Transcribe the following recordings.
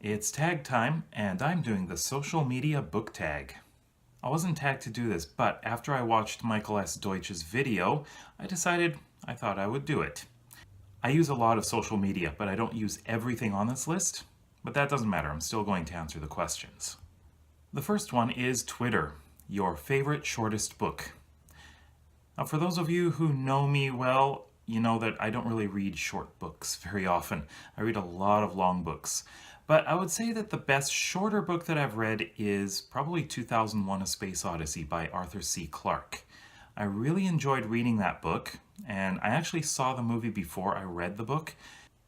It's tag time, and I'm doing the social media book tag. I wasn't tagged to do this, but after I watched Michael S. Deutsch's video, I decided I thought I would do it. I use a lot of social media, but I don't use everything on this list. But that doesn't matter, I'm still going to answer the questions. The first one is Twitter, your favorite shortest book. Now, for those of you who know me well, you know that I don't really read short books very often. I read a lot of long books. But I would say that the best shorter book that I've read is probably 2001: A Space Odyssey by Arthur C. Clarke. I really enjoyed reading that book, and I actually saw the movie before I read the book,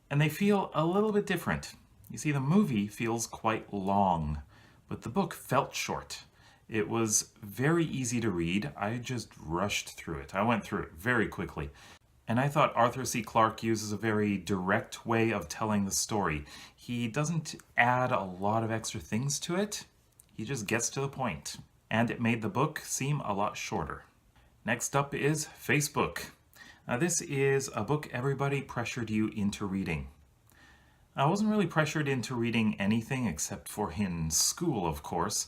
and they feel a little bit different. You see, the movie feels quite long, but the book felt short. It was very easy to read. I just rushed through it. I went through it very quickly. And I thought Arthur C. Clarke uses a very direct way of telling the story. He doesn't add a lot of extra things to it. He just gets to the point. And it made the book seem a lot shorter. Next up is Facebook. Now, this is a book everybody pressured you into reading. I wasn't really pressured into reading anything except for in school, of course.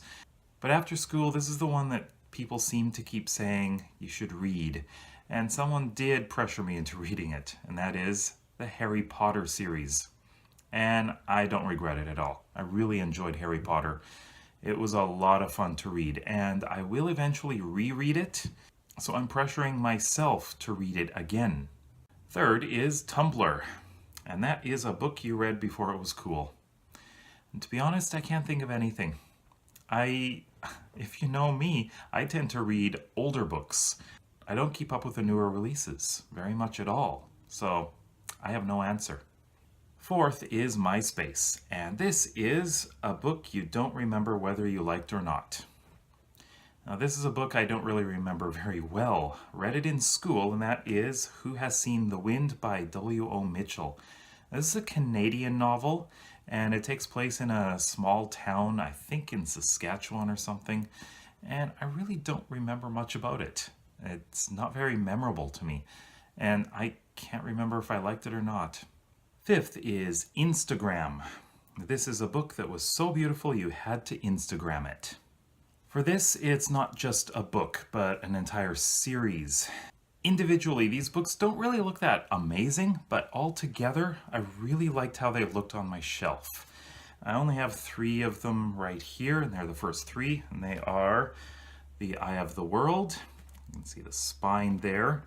But after school, this is the one that people seem to keep saying you should read. And someone did pressure me into reading it, and that is the Harry Potter series. And I don't regret it at all. I really enjoyed Harry Potter. It was a lot of fun to read, and I will eventually reread it, so I'm pressuring myself to read it again. Third is Tumblr, and that is a book you read before it was cool. And to be honest, I can't think of anything. If you know me, I tend to read older books. I don't keep up with the newer releases very much at all, so I have no answer. Fourth is Myspace, and this is a book you don't remember whether you liked or not. Now, this is a book I don't really remember very well. Read it in school, and that is Who Has Seen the Wind by W.O. Mitchell. This is a Canadian novel, and it takes place in a small town, I think in Saskatchewan or something, and I really don't remember much about it. It's not very memorable to me, and I can't remember if I liked it or not. Fifth is Instagram. This is a book that was so beautiful you had to Instagram it. For this, it's not just a book, but an entire series. Individually, these books don't really look that amazing, but all together, I really liked how they looked on my shelf. I only have 3 of them right here, and they're the first 3, and they are The Eye of the World. You can see the spine there.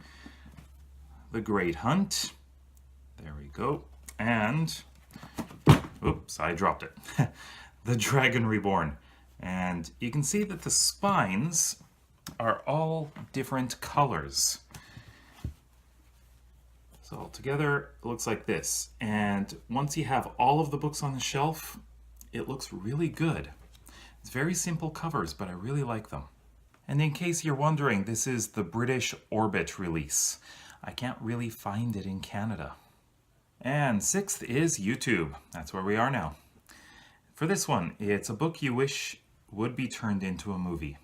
The Great Hunt. There we go. And, oops, I dropped it. The Dragon Reborn. And you can see that the spines are all different colors. So altogether, it looks like this. And once you have all of the books on the shelf, it looks really good. It's very simple covers, but I really like them. And in case you're wondering, this is the British Orbit release. I can't really find it in Canada. And 6th is YouTube. That's where we are now. For this one, it's a book you wish would be turned into a movie.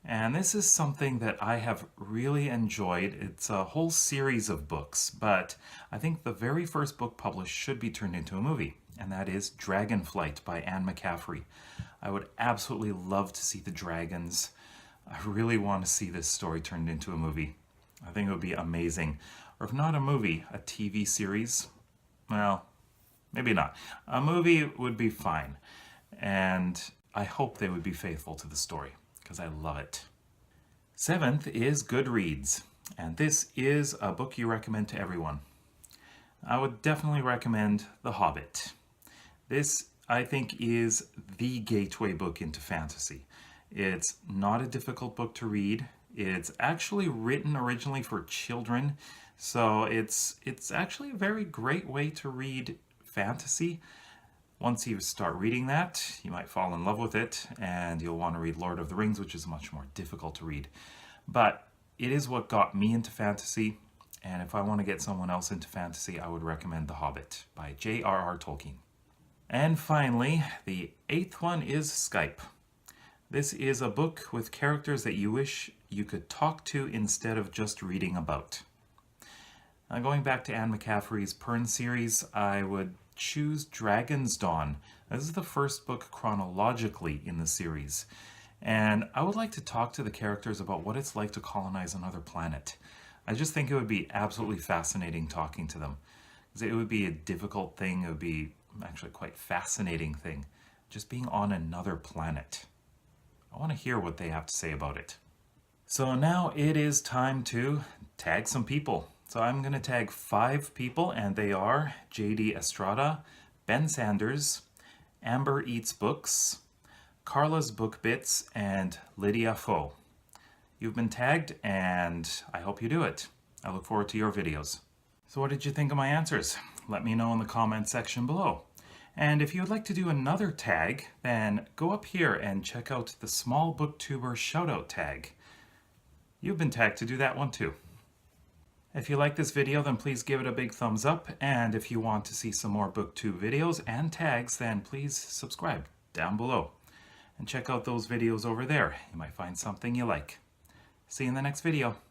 And this is something that I have really enjoyed. It's a whole series of books, but I think the very first book published should be turned into a movie, and that is Dragonflight by Anne McCaffrey. I would absolutely love to see the dragons. I really want to see this story turned into a movie. I think it would be amazing. Or if not a movie, a TV series. Well, maybe not. A movie would be fine. And I hope they would be faithful to the story, because I love it. 7th is Goodreads. And this is a book you recommend to everyone. I would definitely recommend The Hobbit. This, I think, is the gateway book into fantasy. It's not a difficult book to read. It's actually written originally for children, so it's actually a very great way to read fantasy. Once you start reading that, you might fall in love with it, and you'll want to read Lord of the Rings, which is much more difficult to read. But it is what got me into fantasy, and if I want to get someone else into fantasy, I would recommend The Hobbit by J.R.R. Tolkien. And finally, the 8th one is Skype. This is a book with characters that you wish you could talk to instead of just reading about. Going back to Anne McCaffrey's Pern series, I would choose Dragon's Dawn. This is the first book chronologically in the series. And I would like to talk to the characters about what it's like to colonize another planet. I just think it would be absolutely fascinating talking to them. It would be a difficult thing. It would be actually quite fascinating thing. Just being on another planet. I want to hear what they have to say about it. So now it is time to tag some people. So I'm going to tag 5 people, and they are JD Estrada, Ben Sanders, Amber Eats Books, Carla's Book Bits, and Lydia Faux. You've been tagged, and I hope you do it. I look forward to your videos. So what did you think of my answers? Let me know in the comment section below. And if you would like to do another tag, then go up here and check out the Small Booktuber Shoutout tag. You've been tagged to do that one too. If you like this video, then please give it a big thumbs up. And if you want to see some more BookTube videos and tags, then please subscribe down below. And check out those videos over there. You might find something you like. See you in the next video.